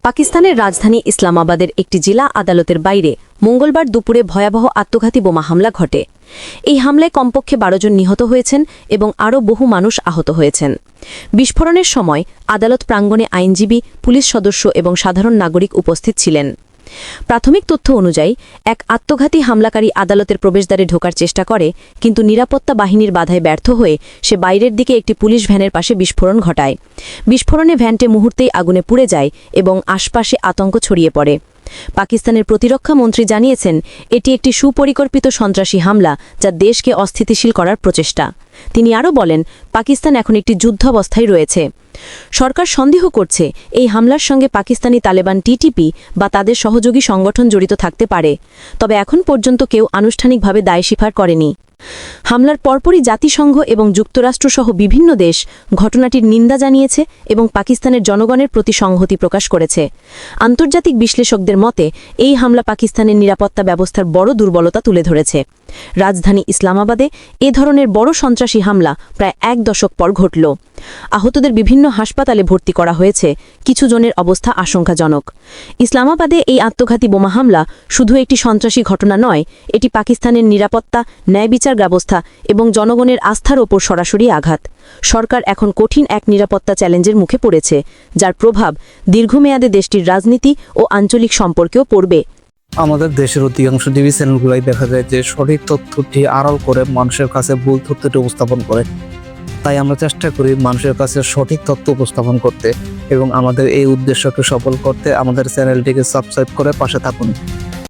পাকিস্তানের রাজধানী ইসলামাবাদের একটি জেলা আদালতের বাইরে মঙ্গলবার দুপুরে ভয়াবহ আত্মঘাতী বোমা হামলা ঘটে। এই হামলায় কমপক্ষে 12 জন নিহত হয়েছেন এবং আরও বহু মানুষ আহত হয়েছেন। বিস্ফোরণের সময় আদালত প্রাঙ্গণে আইনজীবী, পুলিশ সদস্য এবং সাধারণ নাগরিক উপস্থিত ছিলেন। প্রাথমিক তথ্য অনুযায়ী এক আত্মঘাতী হামলাকারী আদালতের প্রবেশদ্বারে ঢোকার চেষ্টা করে, কিন্তু নিরাপত্তা বাহিনীর বাধায় ব্যর্থ হয়ে সে বাইরের দিকে একটি পুলিশ ভ্যানের পাশে বিস্ফোরণ ঘটায়। বিস্ফোরণে ভ্যানটি মুহূর্তেই আগুনে পুড়ে যায় এবং আশপাশে আতঙ্ক ছড়িয়ে পড়ে। পাকিস্তানের প্রতিরক্ষা মন্ত্রী জানিয়েছেন, এটি একটি সুপরিকল্পিত সন্ত্রাসী হামলা যা দেশকে অস্থিতিশীল করার প্রচেষ্টা। তিনি আরও বলেন, পাকিস্তান এখন একটি যুদ্ধাবস্থায় রয়েছে। সরকার সন্দেহ করছে এই হামলার সঙ্গে পাকিস্তানি তালেবান টিটিপি বা তাদের সহযোগী সংগঠন জড়িত থাকতে পারে, তবে এখন পর্যন্ত কেউ আনুষ্ঠানিকভাবে দায় স্বীকার করেনি। হামলার পরপরই জাতিসংঘ এবং যুক্তরাষ্ট্রসহ বিভিন্ন দেশ ঘটনাটির নিন্দা জানিয়েছে এবং পাকিস্তানের জনগণের প্রতি সংহতি প্রকাশ করেছে। আন্তর্জাতিক বিশ্লেষকদের মতে এই হামলা পাকিস্তানের নিরাপত্তা ব্যবস্থার বড় দুর্বলতা তুলে ধরেছে। রাজধানী ইসলামাবাদে এ ধরনের বড় সন্ত্রাসী হামলা প্রায় 1 দশক পর ঘটল। আহতদের বিভিন্ন হাসপাতালে ভর্তি করা হয়েছে, কিছু জনের অবস্থা আশঙ্কাজনক। ইসলামাবাদে এই আত্মঘাতী বোমা হামলা শুধু একটি সন্ত্রাসী ঘটনা নয়, এটি পাকিস্তানের নিরাপত্তা, ন্যায় বিচার ব্যবস্থা এবং জনগণের আস্থার ওপর সরাসরি আঘাত। সরকার এখন কঠিন এক নিরাপত্তা চ্যালেঞ্জের মুখে পড়েছে, যার প্রভাব দীর্ঘমেয়াদে দেশটির রাজনীতি ও আঞ্চলিক সম্পর্কেও পড়বে। আমাদের দেশের অধিকাংশ টিভি চ্যানেলগুলোই দেখা যায় যে সঠিক তথ্যটি আড়াল করে মানুষের কাছে ভুল তথ্যটি উপস্থাপন করে। তাই আমরা চেষ্টা করি মানুষের কাছে সঠিক তথ্য উপস্থাপন করতে এবং আমাদের এই উদ্দেশ্যকে সফল করতে আমাদের চ্যানেলটিকে সাবস্ক্রাইব করে পাশে থাকুন।